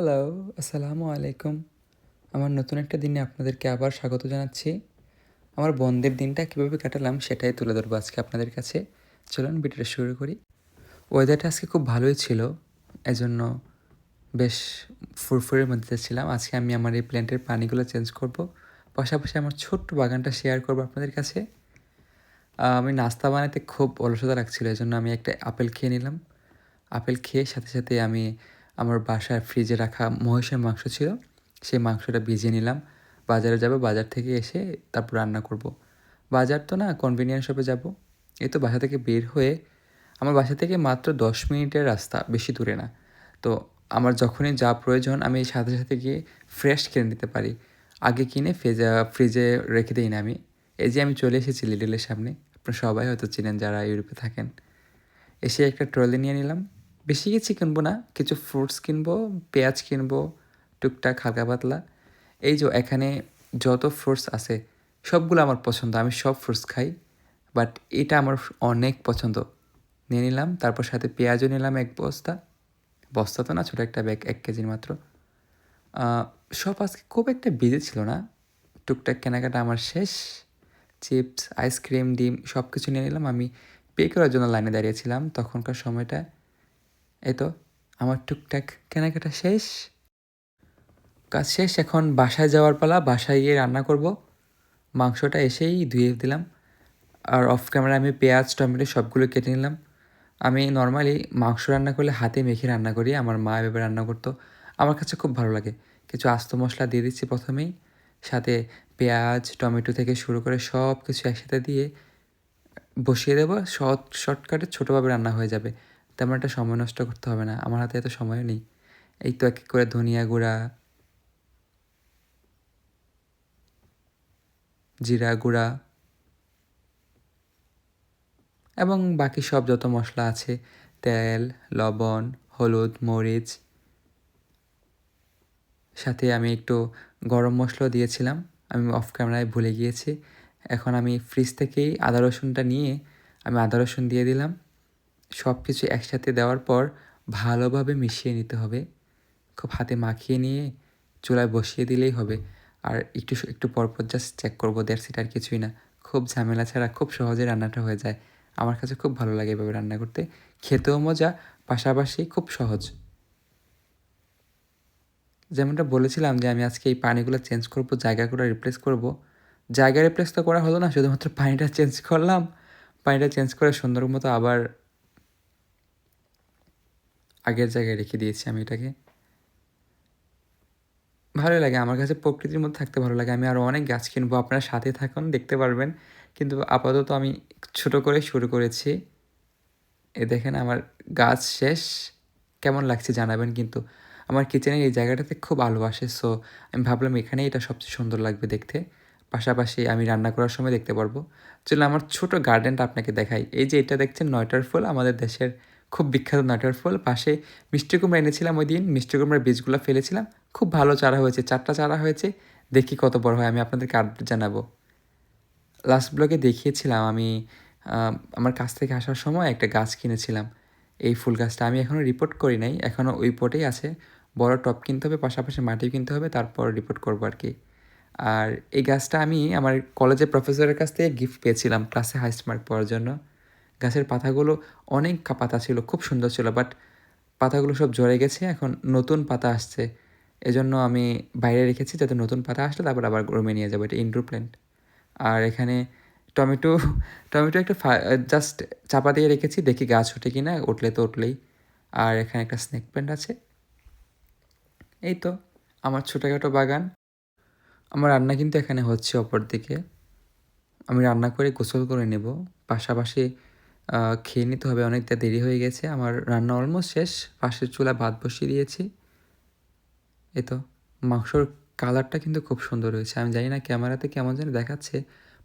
Hello, আসসালামু আলাইকুম। আমার নতুন একটা দিনে আপনাদেরকে আবার স্বাগত জানাচ্ছি। আমার বন্ধের দিনটা কীভাবে কাটালাম সেটাই তুলে ধরবো আজকে আপনাদের কাছে। চলুন ভিডিওটা শুরু করি। ওয়েদারটা আজকে খুব ভালোই ছিল। এজন্য বেশ ফুরফুরের মধ্যে ছিলাম। আজকে আমি আমার এই প্ল্যান্টের পানিগুলো চেঞ্জ করব। পাশাপাশি আমার ছোট্ট বাগানটা শেয়ার করব আপনাদের কাছে। আমি নাস্তা বানাতে খুব অলসতা লাগছিল। এজন্য আমি একটা আপেল খেয়ে নিলাম। আপেল খেয়ে সাথে আমি আমার বাসায় ফ্রিজে রাখা মহিষের মাংস ছিল, সেই মাংসটা ভিজিয়ে নিলাম। বাজারে যাব, বাজার থেকে এসে তারপর রান্না করব। বাজার তো না, কনভেনিয়েন্স শপে যাব। এই তো বাসা থেকে বের হয়ে আমার বাসা থেকে মাত্র 10 মিনিটের রাস্তা, বেশি দূরে না। তো আমার যখনই যা প্রয়োজন আমি সাথে গিয়ে ফ্রেশ কিনে নিতে পারি। আগে কিনে ফ্রিজে রেখে দিই না আমি। এই যে আমি চলে এসেছি লিডলের সামনে। আপনারা সবাই হয়তো চিনেন যারা ইউরোপে থাকেন। এসে একটা ট্রলি নিয়ে নিলাম। বেশি কিছু কিনবো না, কিছু ফ্রুটস কিনবো, পেঁয়াজ কিনবো, টুকটাক হালকা পাতলা। এই যে এখানে যত ফ্রুটস আছে সবগুলো আমার পছন্দ, আমি সব ফ্রুটস খাই। বাট এটা আমার অনেক পছন্দ। নিয়ে নিলাম, তারপর সাথে পেঁয়াজও নিলাম 1 বস্তা। বস্তা তো না, ছোটো একটা ব্যাগ 1 কেজির মাত্র। সব আজকে খুব একটা বিজি ছিল না, টুকটাক কেনাকাটা আমার শেষ। চিপস, আইসক্রিম, ডিম সব কিছু নিয়ে নিলাম। আমি পে করার জন্য লাইনে দাঁড়িয়েছিলাম তখনকার সময়টা। এই তো আমার টুকটাক কেনাকাটা শেষ, কাজ শেষ। এখন বাসায় যাওয়ার পালা। বাসায় গিয়ে রান্না করব। মাংসটা এসেই ধুয়ে দিলাম। আর অফ ক্যামেরা আমি পেঁয়াজ, টমেটো সবগুলো কেটে নিলাম। আমি নর্মালি মাংস রান্না করলে হাতে মেখে রান্না করি, আমার মা এভাবে রান্না করতো। আমার কাছে খুব ভালো লাগে। কিছু আস্ত মশলা দিয়ে দিচ্ছি প্রথমেই, সাথে পেঁয়াজ, টমেটো থেকে শুরু করে সব কিছু একসাথে দিয়ে বসিয়ে দেবো। শর্টকাটে ছোটোভাবে রান্না হয়ে যাবে। তেমন একটা সময় নষ্ট করতে হবে না, আমার হাতে এত সময়ও নেই। এই তো এক এক করে ধনিয়া গুঁড়া, জিরা গুঁড়া এবং বাকি সব যত মশলা আছে, তেল, লবণ, হলুদ, মরিচ, সাথে আমি একটু গরম মশলাও দিয়েছিলাম। আমি অফ ক্যামেরায় ভুলে গিয়েছি। এখন আমি ফ্রিজ থেকেই আদা রসুনটা নিয়ে আমি আদা রসুন দিয়ে দিলাম। সব কিছু একসাথে দেওয়ার পর ভালোভাবে মিশিয়ে নিতে হবে। খুব হাতে মাখিয়ে নিয়ে চুলায় বসিয়ে দিলেই হবে। আর একটু পরপর জাস্ট চেক করবো, দ্যাটস ইট, আর কিছুই না। খুব ঝামেলা ছাড়া খুব সহজে রান্নাটা হয়ে যায়। আমার কাছে খুব ভালো লাগে এভাবে রান্না করতে। খেতেও মজা, পাশাপাশি খুব সহজ। যেমনটা বলেছিলাম যে আমি আজকে এই পানিগুলো চেঞ্জ করব, জায়গাগুলো রিপ্লেস করব। জায়গা রিপ্লেস তো করা হলো না, শুধুমাত্র পানিটা চেঞ্জ করলাম। পানিটা চেঞ্জ করে সুন্দর মতো আবার আগের জায়গায় রেখে দিয়েছি আমি এটাকে। ভালোই লাগে, আমার কাছে প্রকৃতির মধ্যে থাকতে ভালো লাগে। আমি আরও অনেক গাছ কিনবো, আপনারা সাথে থাকুন, দেখতে পারবেন। কিন্তু আপাতত আমি ছোট করে শুরু করেছি। দেখেন আমার গাছ শেষ। কেমন লাগছে জানাবেন কিন্তু। আমার কিচেনের এই জায়গাটাতে খুব আলো আসে, সো আমি ভাবলাম এখানেই এটা সবচেয়ে সুন্দর লাগবে দেখতে। পাশাপাশি আমি রান্না করার সময় দেখতে পারবো। চলুন আমার ছোট গার্ডেনটা আপনাকে দেখাই। এই যে এটা দেখছেন নয়টার ফুল, আমাদের দেশের খুব বিখ্যাত নয়টার ফুল। পাশে মিষ্টি কুমড়া এনেছিলাম ওই দিন, মিষ্টি কুমড়ার বীজগুলো ফেলেছিলাম। খুব ভালো চারা হয়েছে, 4টা চারা হয়েছে। দেখি কত বড় হয়, আমি আপনাদেরকে আপডেট জানাবো। লাস্ট ব্লগে দেখিয়েছিলাম আমি আমার কাছ থেকে আসার সময় একটা গাছ কিনেছিলাম। এই ফুল গাছটা আমি এখনও রিপোর্ট করি নাই, এখনও ওই পটেই আছে। বড় টব কিনতে হবে, পাশাপাশি মাটিও কিনতে হবে, তারপর রিপোর্ট করবো আর কি। আর এই গাছটা আমি আমার কলেজের প্রফেসরের কাছ থেকে গিফট পেয়েছিলাম ক্লাসে হাইস্ট মার্ক পাওয়ার জন্য। গাছের পাতাগুলো অনেক পাতা ছিল, খুব সুন্দর ছিল, বাট পাতাগুলো সব ঝরে গেছে, এখন নতুন পাতা আসছে। এজন্য আমি বাইরে রেখেছি, যাতে নতুন পাতা আসলে তারপর আবার রুমে নিয়ে যাবো। এটা ইনডোর প্ল্যান্ট। আর এখানে টমেটো টমেটো একটা জাস্ট চাপা দিয়ে রেখেছি, দেখি গাছ ওঠে কি না, উঠলে তো উঠলেই। আর এখানে একটা স্নেক প্ল্যান্ট আছে। এই তো আমার ছোটোখাটো বাগান। আমার রান্না কিন্তু এখানে হচ্ছে অপর দিকে। আমি রান্না করে গোসল করে নেব, পাশাপাশি খেয়ে নিতে হবে, অনেকটা দেরি হয়ে গেছে। আমার রান্না অলমোস্ট শেষ। পাশের চুলায় ভাত বসিয়ে দিয়েছি। এই তো মাংসর কালারটা কিন্তু খুব সুন্দর হয়েছে। আমি জানি না ক্যামেরাতে কেমন যেন দেখাচ্ছে,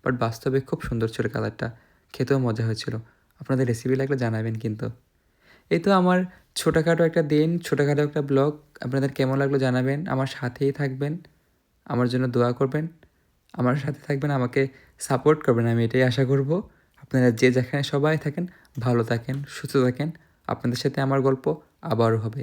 বাট বাস্তবে খুব সুন্দর ছিল কালারটা। খেতেও মজা হয়েছিল। আপনাদের রেসিপি লাগলে জানাবেন কিন্তু। এই তো আমার ছোটোখাটো একটা দিন, ছোটোখাটো একটা ব্লগ। আপনাদের কেমন লাগলো জানাবেন। আমার সাথেই থাকবেন, আমার জন্য দোয়া করবেন, আমার সাথে থাকবেন, আমাকে সাপোর্ট করবেন, আমি এটাই আশা করব। আপনারা যে যেখানে সবাই থাকেন ভালো থাকেন, সুস্থ থাকেন। আপনাদের সাথে আমার গল্প আবারও হবে।